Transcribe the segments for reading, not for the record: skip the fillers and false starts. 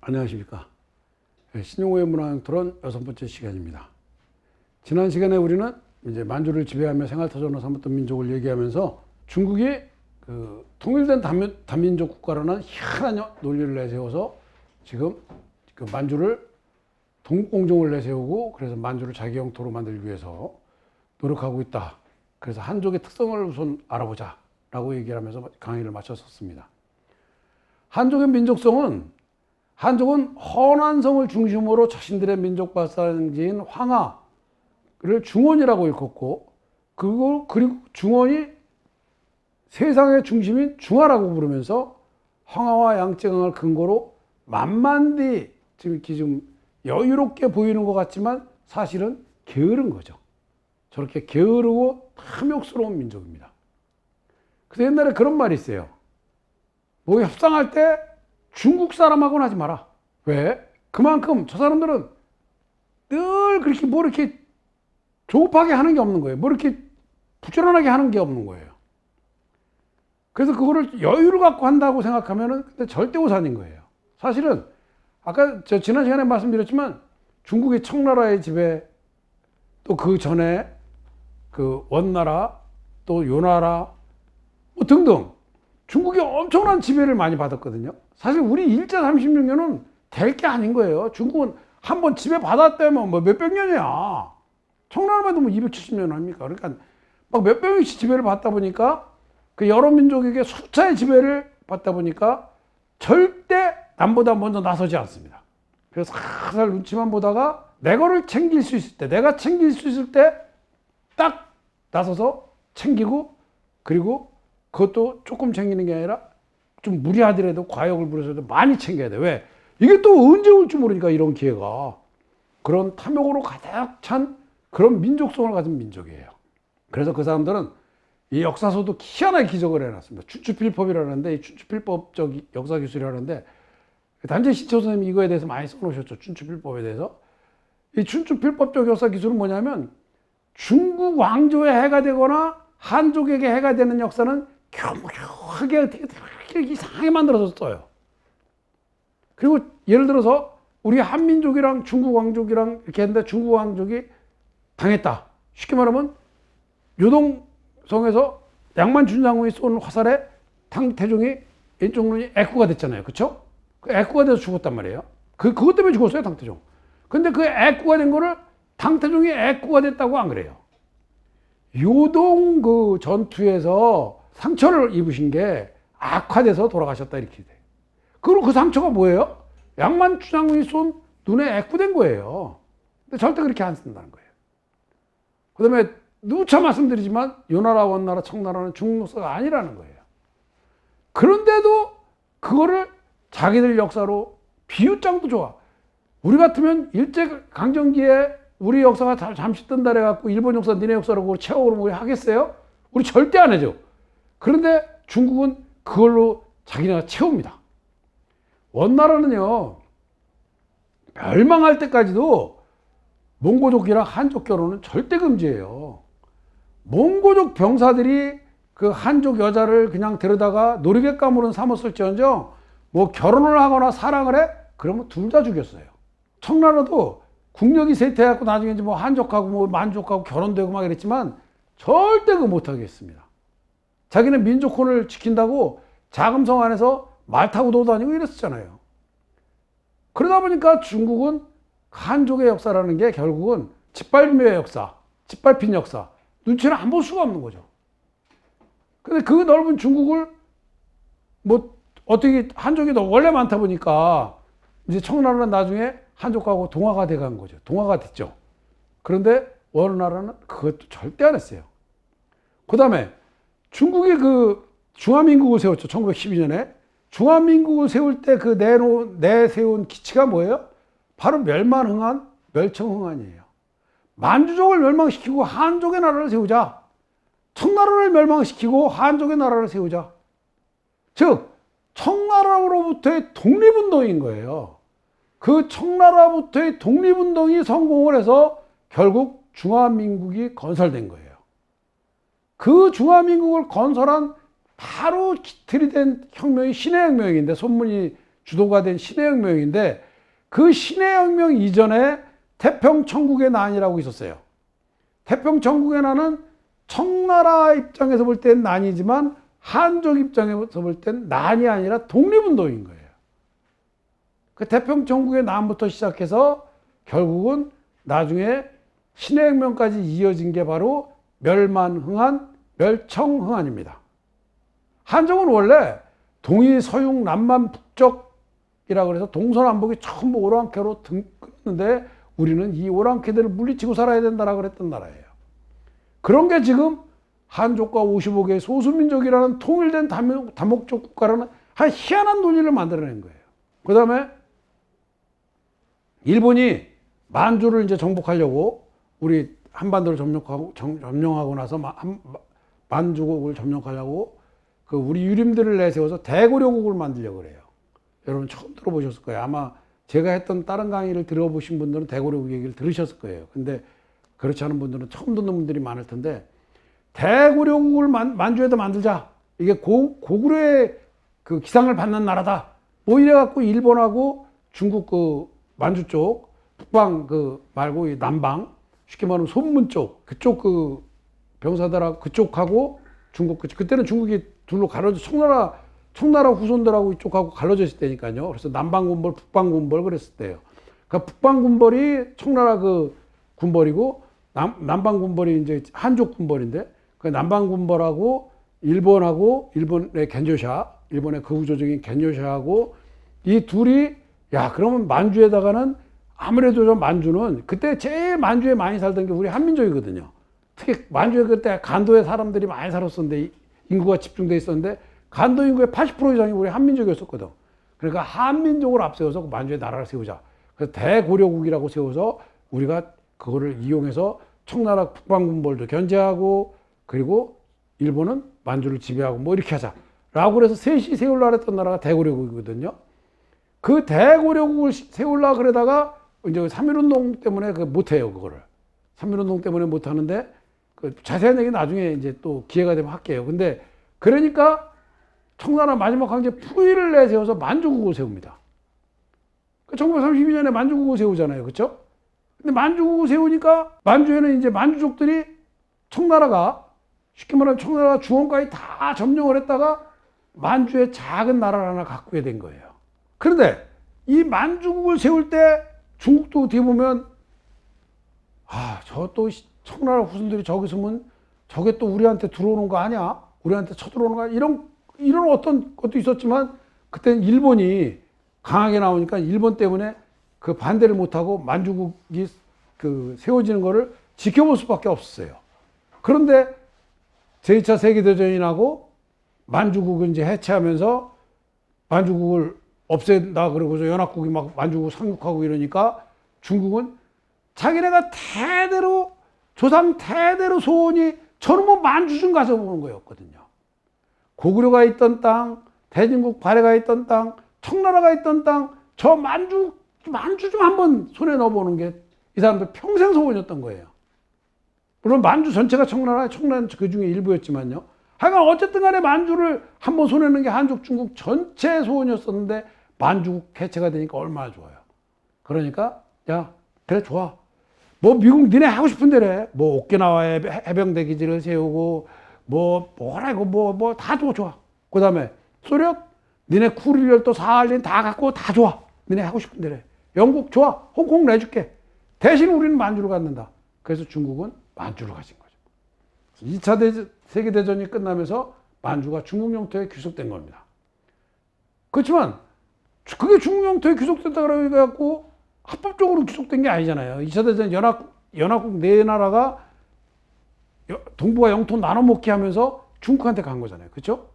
안녕하십니까. 신용호의 문화토론 6번째 시간입니다. 지난 시간에 우리는 이제 만주를 지배하며 생활터전으로 삼았던 민족을 얘기하면서 중국이 그 통일된 단민족 국가라는 희한한 논리를 내세워서 지금 그 만주를 동국공정을 내세우고 그래서 만주를 자기 영토로 만들기 위해서 노력하고 있다. 그래서 한족의 특성을 우선 알아보자 라고 얘기를 하면서 강의를 마쳤었습니다. 한족의 민족성은 한족은 허난성을 중심으로 자신들의 민족 발상지인 황하를 중원이라고 일컫고 그리고 중원이 세상의 중심인 중하라고 부르면서 황하와 양쯔강을 근거로 만만디 지금 여유롭게 보이는 것 같지만 사실은 게으른 거죠. 저렇게 게으르고 탐욕스러운 민족입니다. 그래서 옛날에 그런 말이 있어요. 뭐 협상할 때 중국 사람하고는 하지 마라. 왜? 그만큼 저 사람들은 늘 그렇게 뭐 이렇게 조급하게 하는 게 없는 거예요. 뭐 이렇게 부지런하게 하는 게 없는 거예요. 그래서 그거를 여유를 갖고 한다고 생각하면은 근데 절대 오산인 거예요. 사실은 아까 저 지난 시간에 말씀드렸지만 중국의 청나라의 지배 또 그 전에 그 원나라 또 요나라 뭐 등등 중국이 엄청난 지배를 많이 받았거든요. 사실 우리 일제 36년은 될 게 아닌 거예요. 중국은 한번 지배 받았다면 뭐 몇백 년이야. 청나라만 해도 뭐 270년 합니까? 그러니까 막 몇백 년씩 지배를 받다 보니까 그 여러 민족에게 수차의 지배를 받다 보니까 절대 남보다 먼저 나서지 않습니다. 그래서 살살 눈치만 보다가 내 거를 챙길 수 있을 때, 내가 챙길 수 있을 때 딱 나서서 챙기고 그리고 그것도 조금 챙기는 게 아니라 좀 무리하더라도 과욕을 부려서도 많이 챙겨야 돼. 왜? 이게 또 언제 올지 모르니까 이런 기회가. 그런 탐욕으로 가득 찬 그런 민족성을 가진 민족이에요. 그래서 그 사람들은 이 역사서도 희한하게 기적을 해놨습니다. 춘추필법이라는데 이 춘추필법적 역사 기술이라는데 단재 신초 선생님이 이거에 대해서 많이 써놓으셨죠. 춘추필법에 대해서. 이 춘추필법적 역사 기술은 뭐냐면 중국 왕조에 해가 되거나 한족에게 해가 되는 역사는 교묘하게 되게 이상하게 만들어서 써요. 그리고 예를 들어서 우리 한민족이랑 중국 왕족이랑 이렇게 했는데 중국 왕족이 당했다. 쉽게 말하면 요동성에서 양만준 장군이 쏜 화살에 당태종이 왼쪽 눈이 애꾸가 됐잖아요. 그쵸? 그 애꾸가 돼서 죽었단 말이에요. 그것 때문에 죽었어요, 당태종. 근데 그 애꾸가 된 거를 당태종이 애꾸가 됐다고 안 그래요. 요동 그 전투에서 상처를 입으신 게 악화돼서 돌아가셨다 이렇게 돼. 그리고 그 상처가 뭐예요? 양만추 장군이 쏜 눈에 애꾸된 거예요. 근데 절대 그렇게 안 쓴다는 거예요. 그 다음에 누차 말씀드리지만 요나라, 원나라, 청나라는 중국 역사가 아니라는 거예요. 그런데도 그거를 자기들 역사로 비유장도 좋아. 우리 같으면 일제강점기에 우리 역사가 잠시 뜬다 해갖고 일본 역사 니네 역사라고 채워오면 우리 하겠어요? 우리 절대 안 해죠. 그런데 중국은 그걸로 자기네가 채웁니다. 원나라는요, 멸망할 때까지도 몽고족이랑 한족 결혼은 절대 금지예요. 몽고족 병사들이 그 한족 여자를 그냥 데려다가 놀이객감으로는 삼았을지언정 뭐 결혼을 하거나 사랑을 해? 그러면 둘 다 죽였어요. 청나라도 국력이 쇠퇴해갖고 나중에 이제 뭐 한족하고 뭐 만족하고 결혼되고 막 이랬지만 절대 그거 못하겠습니다. 자기는 민족혼을 지킨다고 자금성 안에서 말 타고 돌아다니고 이랬었잖아요. 그러다 보니까 중국은 한족의 역사라는 게 결국은 짓밟음의 역사, 짓밟힌 역사, 눈치를 안 볼 수가 없는 거죠. 근데 그 넓은 중국을 뭐 어떻게 한족이 원래 많다 보니까 이제 청나라는 나중에 한족하고 동화가 돼간 거죠. 동화가 됐죠. 그런데 원나라는 그것도 절대 안 했어요. 그 다음에 중국이 그 중화민국을 세웠죠. 1912년에. 중화민국을 세울 때 그 내세운 기치가 뭐예요? 바로 멸만흥한, 멸청흥한이에요. 만주족을 멸망시키고 한족의 나라를 세우자. 청나라를 멸망시키고 한족의 나라를 세우자. 즉 청나라로부터의 독립운동인 거예요. 그 청나라부터의 독립운동이 성공을 해서 결국 중화민국이 건설된 거예요. 그 중화민국을 건설한 바로 들이댄 혁명이 신해혁명인데 소문이 주도가 된 신해혁명인데 그 신해혁명 이전에 태평천국의 난이라고 있었어요. 태평천국의 난은 청나라 입장에서 볼 땐 난이지만 한족 입장에서 볼 땐 난이 아니라 독립운동인 거예요. 그 태평천국의 난부터 시작해서 결국은 나중에 신해혁명까지 이어진 게 바로 멸만흥한, 멸청흥한입니다. 한족은 원래 동이, 서육, 남만, 북적이라고 해서 동서남북이 전부 오랑캐로 끊는데 우리는 이 오랑캐들을 물리치고 살아야 된다라고 그랬던 나라예요. 그런 게 지금 한족과 55개의 소수민족이라는 통일된 다목적 국가라는 한 희한한 논리를 만들어낸 거예요. 그 다음에 일본이 만주를 이제 정복하려고 우리 한반도를 점령하고 나서 만주국을 점령하려고 그 우리 유림들을 내세워서 대고려국을 만들려고 그래요. 여러분 처음 들어보셨을 거예요. 아마 제가 했던 다른 강의를 들어보신 분들은 대고려국 얘기를 들으셨을 거예요. 근데 그렇지 않은 분들은 처음 듣는 분들이 많을 텐데 대고려국을 만주에다 만들자. 이게 고구려의 그 기상을 받는 나라다. 뭐 이래갖고 일본하고 중국 그 만주 쪽, 북방 그 말고 이 남방, 쉽게 말하면 손문 쪽, 그쪽 그 병사들하고 그쪽하고 중국, 그때는 중국이 둘로 갈라져, 청나라 후손들하고 이쪽하고 갈라졌을 때니까요. 그래서 남방군벌, 북방군벌 그랬을 때예요. 그러니까 북방군벌이 청나라 그 군벌이고 남방군벌이 이제 한족 군벌인데 그 남방군벌하고 일본의 겐조샤, 일본의 극우조정인 겐조샤하고 이 둘이 야 그러면 만주에다가는 아무래도 좀 만주는 그때 제일 만주에 많이 살던 게 우리 한민족이거든요. 특히 만주에 그때 간도에 사람들이 많이 살았었는데 인구가 집중돼 있었는데 간도 인구의 80% 이상이 우리 한민족이었었거든. 그러니까 한민족을 앞세워서 만주에 나라를 세우자. 그래서 대고려국이라고 세워서 우리가 그거를 이용해서 청나라 북방군벌도 견제하고 그리고 일본은 만주를 지배하고 뭐 이렇게 하자. 라고 그래서 셋이 세우려고 했던 나라가 대고려국이거든요. 그 대고려국을 세우려고 그러다가 이제 3.1운동 때문에 못해요, 그거를. 3.1운동 때문에 못하는데 그 자세한 얘기 나중에 이제 또 기회가 되면 할게요. 근데 그러니까 청나라 마지막 황제 푸이를 내세워서 만주국을 세웁니다. 1932년에 만주국을 세우잖아요. 그렇죠? 근데 만주국을 세우니까 만주에는 이제 만주족들이 청나라가 쉽게 말하면 청나라 중원까지 다 점령을 했다가 만주에 작은 나라를 하나 갖게 된 거예요. 그런데 이 만주국을 세울 때 중국도 어떻게 보면 저 또 청나라 후손들이 저기 있으면 저게 또 우리한테 들어오는 거 아니야? 우리한테 쳐들어오는 거 아니야? 이런 어떤 것도 있었지만 그때는 일본이 강하게 나오니까 일본 때문에 그 반대를 못하고 만주국이 그 세워지는 거를 지켜볼 수밖에 없었어요. 그런데 제2차 세계대전이 나고 만주국을 이제 해체하면서 만주국을 없앤다 그러고서 연합국이 막 만주국 상륙하고 이러니까 중국은 자기네가 조상 대대로 소원이 저는 뭐 만주 좀 가서 보는 거였거든요. 고구려가 있던 땅, 대진국 발해가 있던 땅, 청나라가 있던 땅, 저 만주 좀 한번 손에 넣어보는 게 이 사람들 평생 소원이었던 거예요. 물론 만주 전체가 청나라는 그 중에 일부였지만요. 하여간 어쨌든 간에 만주를 한번 손에 넣는 게 한족 중국 전체의 소원이었었는데 만주국 해체가 되니까 얼마나 좋아요. 그러니까 야 그래 좋아. 뭐 미국 니네 하고 싶은 대로 뭐 오키나와에 해병대 기지를 세우고 뭐라고 다 좋아. 그 다음에 소련 니네 쿠릴열도 사할린 다 갖고 다 좋아. 니네 하고 싶은 대로 해. 영국 좋아. 홍콩 내줄게. 대신 우리는 만주를 갖는다. 그래서 중국은 만주를 가진 거죠. 2차 세계대전이 끝나면서 만주가 중국 영토에 귀속된 겁니다. 그렇지만 그게 중국 영토에 귀속됐다 그래갖고 합법적으로 귀속된 게 아니잖아요. 2차 대전 연합국 네 나라가 동북아 영토 나눠먹기 하면서 중국한테 간 거잖아요. 그렇죠?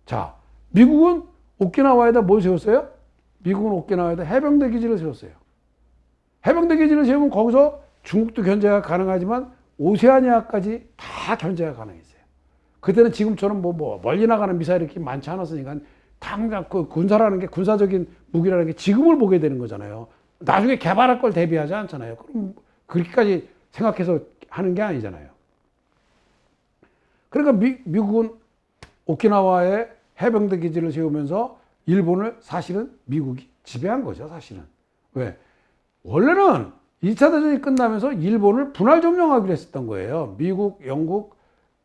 자, 미국은 오키나와에다 뭘 세웠어요? 미국은 오키나와에다 해병대 기지를 세웠어요. 해병대 기지를 세우면 거기서 중국도 견제가 가능하지만 오세아니아까지 다 견제가 가능했어요. 그때는 지금처럼 멀리 나가는 미사일이 이렇게 많지 않았으니까 당장 그 군사라는 게 군사적인 무기라는 게 지금을 보게 되는 거잖아요. 나중에 개발할 걸 대비하지 않잖아요. 그럼 그렇게까지 생각해서 하는 게 아니잖아요. 그러니까 미국은 오키나와에 해병대 기지를 세우면서 일본을 사실은 미국이 지배한 거죠, 사실은. 왜? 원래는 2차 대전이 끝나면서 일본을 분할 점령하기로 했었던 거예요. 미국, 영국,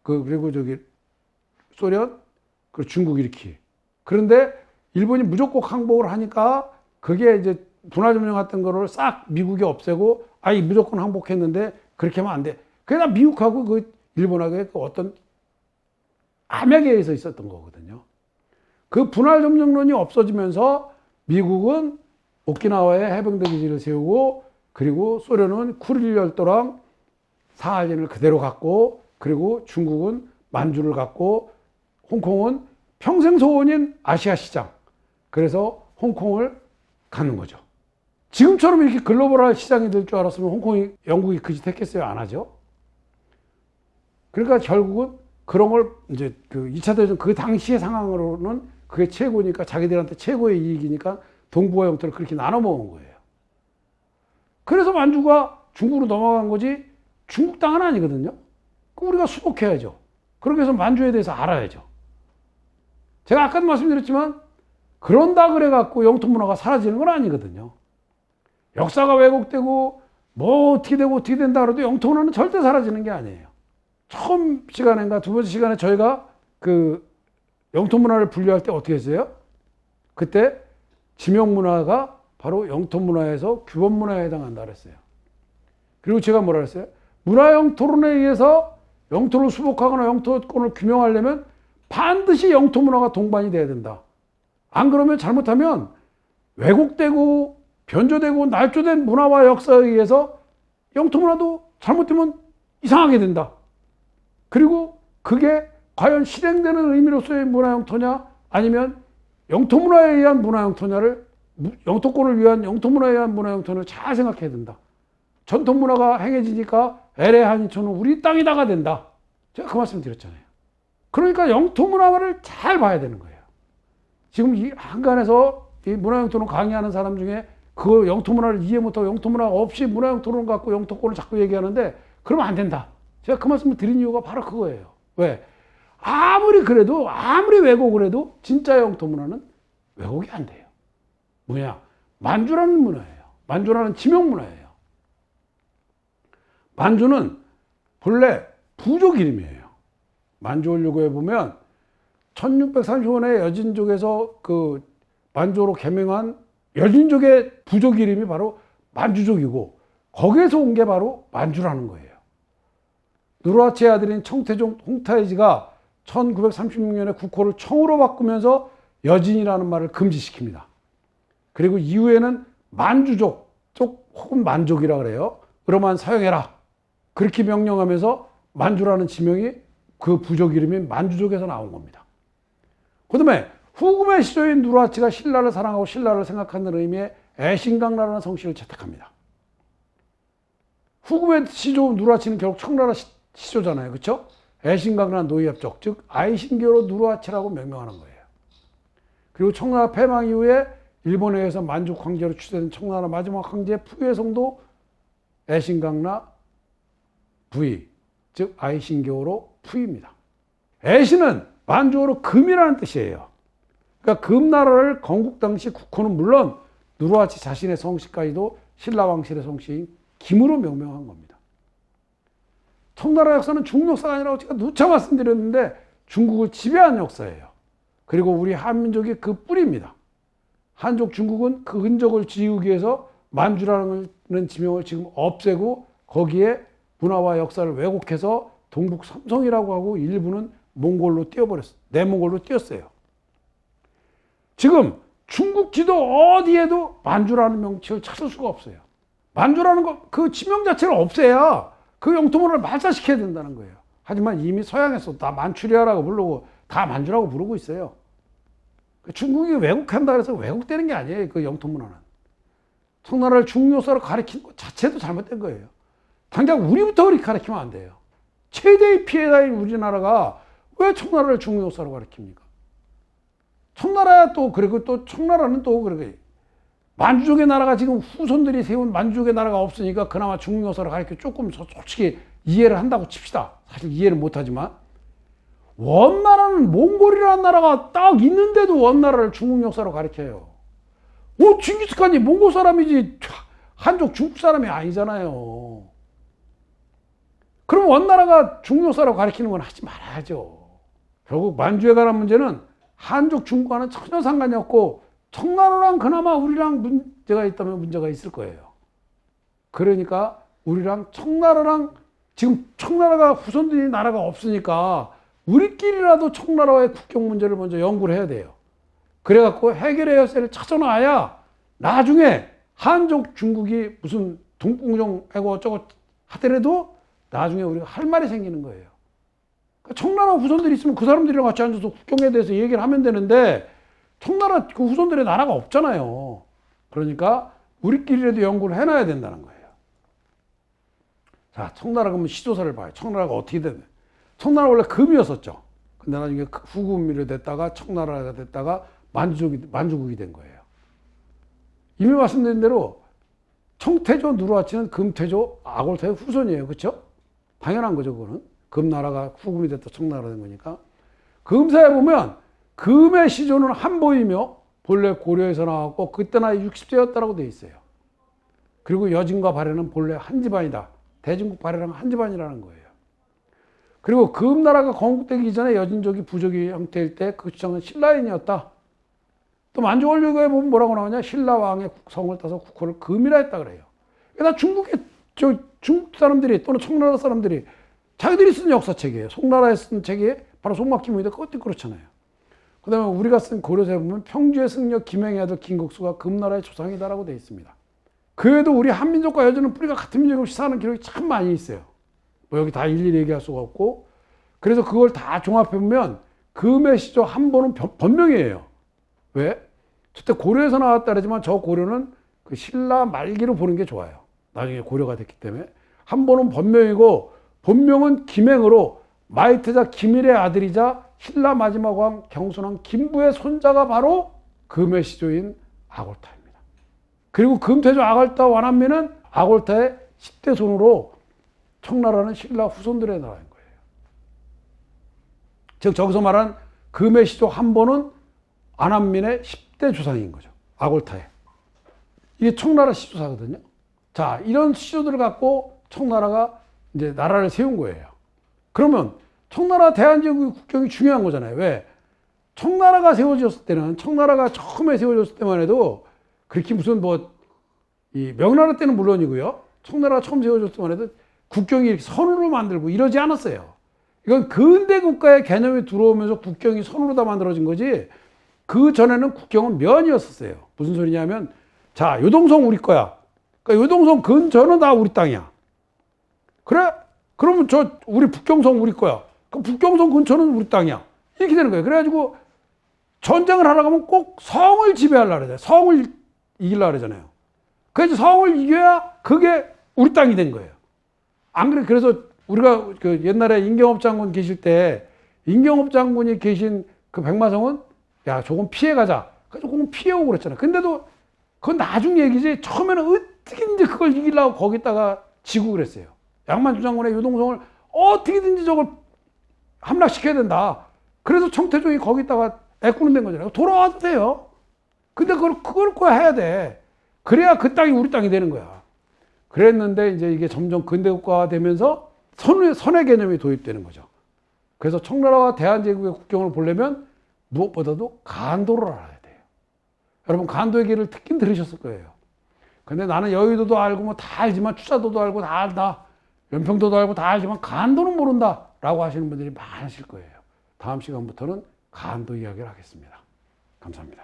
그리고 소련, 그리고 중국 이렇게. 그런데 일본이 무조건 항복을 하니까 그게 이제 분할 점령했던 거를 싹 미국이 없애고 아이 무조건 항복했는데 그렇게 하면 안 돼. 그게 다 미국하고 그 일본하고의 그 어떤 암약에 의해서 있었던 거거든요. 그 분할 점령론이 없어지면서 미국은 오키나와에 해병대 기지를 세우고 그리고 소련은 쿠릴 열도랑 사할린을 그대로 갖고 그리고 중국은 만주를 갖고 홍콩은 평생 소원인 아시아 시장. 그래서 홍콩을 갖는 거죠. 지금처럼 이렇게 글로벌한 시장이 될 줄 알았으면 홍콩이 영국이 그 짓 했겠어요? 안 하죠? 그러니까 결국은 그런 걸 이제 그 2차 대전 그 당시의 상황으로는 그게 최고니까 자기들한테 최고의 이익이니까 동북아 영토를 그렇게 나눠 먹은 거예요. 그래서 만주가 중국으로 넘어간 거지 중국 땅은 아니거든요. 우리가 수복해야죠. 그렇게 해서 만주에 대해서 알아야죠. 제가 아까도 말씀드렸지만 그런다 그래갖고 영토 문화가 사라지는 건 아니거든요. 역사가 왜곡되고 뭐 어떻게 되고 어떻게 된다 그래도 영토 문화는 절대 사라지는 게 아니에요. 처음 시간인가 두 번째 시간에 저희가 그 영토 문화를 분류할 때 어떻게 했어요? 그때 지명 문화가 바로 영토 문화에서 규범 문화에 해당한다 그랬어요. 그리고 제가 뭐라 그랬어요? 문화 영토론에 의해서 영토를 수복하거나 영토권을 규명하려면 반드시 영토 문화가 동반이 돼야 된다. 안 그러면 잘못하면 왜곡되고 변조되고 날조된 문화와 역사에 의해서 영토 문화도 잘못되면 이상하게 된다. 그리고 그게 과연 실행되는 의미로서의 문화 영토냐 아니면 영토 문화에 의한 문화 영토냐를 영토권을 위한 영토 문화에 의한 문화 영토를 잘 생각해야 된다. 전통 문화가 행해지니까 LA 한인촌은 우리 땅이다가 된다. 제가 그 말씀 드렸잖아요. 그러니까 영토 문화를 잘 봐야 되는 거예요. 지금 이 한간에서 이 문화 영토론 강의하는 사람 중에 그 영토 문화를 이해 못하고 영토 문화 없이 문화 영토론 갖고 영토권을 자꾸 얘기하는데 그러면 안 된다. 제가 그 말씀을 드린 이유가 바로 그거예요. 왜? 아무리 그래도 아무리 왜곡을 해도 진짜 영토 문화는 왜곡이 안 돼요. 뭐냐? 만주라는 문화예요. 만주라는 지명 문화예요. 만주는 본래 부족 이름이에요. 만주올류고에 보면 1635년에 여진족에서 그 만주로 개명한 여진족의 부족 이름이 바로 만주족이고 거기에서 온 게 바로 만주라는 거예요. 누르하치의 아들인 청태종 홍타이지가 1936년에 국호를 청으로 바꾸면서 여진이라는 말을 금지시킵니다. 그리고 이후에는 만주족 쪽 혹은 만족이라 그래요. 으로만 사용해라. 그렇게 명령하면서 만주라는 지명이 그 부족 이름인 만주족에서 나온 겁니다. 그 다음에 후금의 시조인 누르하치가 신라를 사랑하고 신라를 생각하는 의미의 애신강라라는 성씨를 채택합니다. 후금의 시조 누르하치는 결국 청나라 시조잖아요. 그렇죠? 애신강라 노이합족, 즉 아이신교로 누르하치라고 명명하는 거예요. 그리고 청나라 패망 이후에 일본에 의해서 만주 황제로 추대된 청나라 마지막 황제 푸의 성도 애신강라 부이, 즉 아이신교로 푸입니다. 애신은 만주어로 금이라는 뜻이에요. 그러니까 금나라를 건국 당시 국호는 물론 누르하치 자신의 성씨까지도 신라 왕실의 성씨인 김으로 명명한 겁니다. 청나라 역사는 중국 역사가 아니라고 제가 누차 말씀드렸는데 중국을 지배한 역사예요. 그리고 우리 한민족이 그 뿌리입니다. 한족 중국은 그 흔적을 지우기 위해서 만주라는 지명을 지금 없애고 거기에 문화와 역사를 왜곡해서 동북 삼성이라고 하고 일부는 몽골로 띄워버렸어요. 내몽골로 띄웠어요. 지금 중국 지도 어디에도 만주라는 명칭을 찾을 수가 없어요. 만주라는 그 지명 자체를 없애야 그 영토문화를 말살시켜야 된다는 거예요. 하지만 이미 서양에서 다 만추리아라고 부르고 다 만주라고 부르고 있어요. 중국이 왜곡한다 그래서 왜곡되는 게 아니에요. 그 영토문화는. 청나라를 중국 역사로 가리키는 것 자체도 잘못된 거예요. 당장 우리부터 그렇게 가리키면 안 돼요. 최대의 피해자인 우리나라가 왜 청나라를 중국 역사로 가리킵니까? 청나라 또 그리고 또 청나라는 또 그렇게 만주족의 나라가 지금 후손들이 세운 만주족의 나라가 없으니까 그나마 중국 역사로 가리켜 조금 솔직히 이해를 한다고 칩시다. 사실 이해를 못하지만 원나라는 몽골이라는 나라가 딱 있는데도 원나라를 중국 역사로 가리켜요. 징기스칸이 몽골 사람이지 한족 중국 사람이 아니잖아요. 그럼 원나라가 중국 역사로 가리키는 건 하지 말아야죠. 결국 만주에 관한 문제는 한족 중국과는 전혀 상관이 없고 청나라랑 그나마 우리랑 문제가 있다면 문제가 있을 거예요. 그러니까 우리랑 청나라랑 지금 청나라가 후손들이 나라가 없으니까 우리끼리라도 청나라와의 국경 문제를 먼저 연구를 해야 돼요. 그래갖고 해결의 열쇠를 찾아놔야 나중에 한족 중국이 무슨 동풍종하고 어쩌고 하더라도 나중에 우리가 할 말이 생기는 거예요. 그러니까 청나라 후손들이 있으면 그 사람들이랑 같이 앉아서 국경에 대해서 얘기를 하면 되는데 청나라 그 후손들의 나라가 없잖아요. 그러니까 우리끼리라도 연구를 해놔야 된다는 거예요. 자, 청나라 그러면 시조사를 봐요. 청나라가 어떻게 됐냐. 청나라 원래 금이었었죠. 근데 나중에 후금이로 됐다가 청나라가 됐다가 만주국이 된 거예요. 이미 말씀드린 대로 청태조 누르하치는 금태조 아골타의 후손이에요. 그렇죠? 당연한 거죠. 그거는. 금나라가 후금이 됐다 청나라가 된 거니까. 금사에 보면 금의 시조는 한보이며 본래 고려에서 나왔고 그때 나이 60세였다라고 되어 있어요. 그리고 여진과 발해는 본래 한 집안이다. 대중국 발해랑 한 집안이라는 거예요. 그리고 금나라가 건국되기 전에 여진족이 부족의 형태일 때 그 주장은 신라인이었다. 또 만주원료에 보면 뭐라고 나오냐? 신라 왕의 성을 따서 국호를 금이라 했다 그래요. 그러니까 중국 사람들이 또는 청나라 사람들이 자기들이 쓴 역사책이에요. 송나라에 쓴 책이 바로 송막기문인데 그것도 그렇잖아요. 그 다음에 우리가 쓴 고려사에 보면 평주의 승려 김행의 아들 김국수가 금나라의 조상이다라고 되어 있습니다. 그 외에도 우리 한민족과 여전은 뿌리가 같은 민족 없이 사는 기록이 참 많이 있어요. 뭐 여기 다 일일이 얘기할 수가 없고. 그래서 그걸 다 종합해보면 금의 시조 한보는 번명이에요. 왜? 저때 고려에서 나왔다 그러지만 저 고려는 그 신라 말기로 보는 게 좋아요. 나중에 고려가 됐기 때문에. 한보는 번명이고 본명은 김행으로 마이태자 김일의 아들이자 신라 마지막 왕 경순왕 김부의 손자가 바로 금의 시조인 아골타입니다. 그리고 금태조 아골타 완한미는 아골타의 10대 손으로 청나라는 신라 후손들의 나라인 거예요. 즉 저기서 말한 금의 시조 한보는 안한민의 10대 조상인 거죠. 아골타의. 이게 청나라 시조사거든요. 자, 이런 시조들을 갖고 청나라가 이제 나라를 세운 거예요. 그러면 청나라 대한제국의 국경이 중요한 거잖아요. 왜? 청나라가 세워졌을 때는 청나라가 처음에 세워졌을 때만 해도 그렇게 무슨 이 명나라 때는 물론이고요. 청나라가 처음 세워졌을 때만 해도 국경이 이렇게 선으로 만들고 이러지 않았어요. 이건 근대 국가의 개념이 들어오면서 국경이 선으로 다 만들어진 거지 그 전에는 국경은 면이었었어요. 무슨 소리냐면 자, 요동성 우리 거야. 그러니까 요동성 근저는 다 우리 땅이야. 그래? 그러면 우리 북경성 우리 거야. 그럼 북경성 근처는 우리 땅이야. 이렇게 되는 거예요. 그래가지고 전쟁을 하려고 하면 꼭 성을 지배하려고 그러잖아요. 성을 이기려고 그러잖아요. 그래서 성을 이겨야 그게 우리 땅이 된 거예요. 안 그래? 그래서 우리가 그 옛날에 임경업 장군 계실 때 임경업 장군이 계신 그 백마성은 야, 조금 피해가자. 그래서 조금 피해오고 그랬잖아요. 근데도 그건 나중 얘기지. 처음에는 어떻게든지 그걸 이기려고 거기다가 지고 그랬어요. 양만주 장군의 요동성을 어떻게든지 저걸 함락시켜야 된다. 그래서 청태종이 거기다가 애꾸는 된 거잖아요. 돌아와도 돼요. 근데 그걸 꼭 해야 돼. 그래야 그 땅이 우리 땅이 되는 거야. 그랬는데 이제 이게 점점 근대국가가 되면서 선의 개념이 도입되는 거죠. 그래서 청나라와 대한제국의 국경을 보려면 무엇보다도 간도를 알아야 돼요. 여러분 간도의 길을 듣긴 들으셨을 거예요. 근데 나는 여의도도 알고 뭐 다 알지만 추자도도 알고 다 알다. 연평도도 알고 다 알지만 간도는 모른다 라고 하시는 분들이 많으실 거예요. 다음 시간부터는 간도 이야기를 하겠습니다. 감사합니다.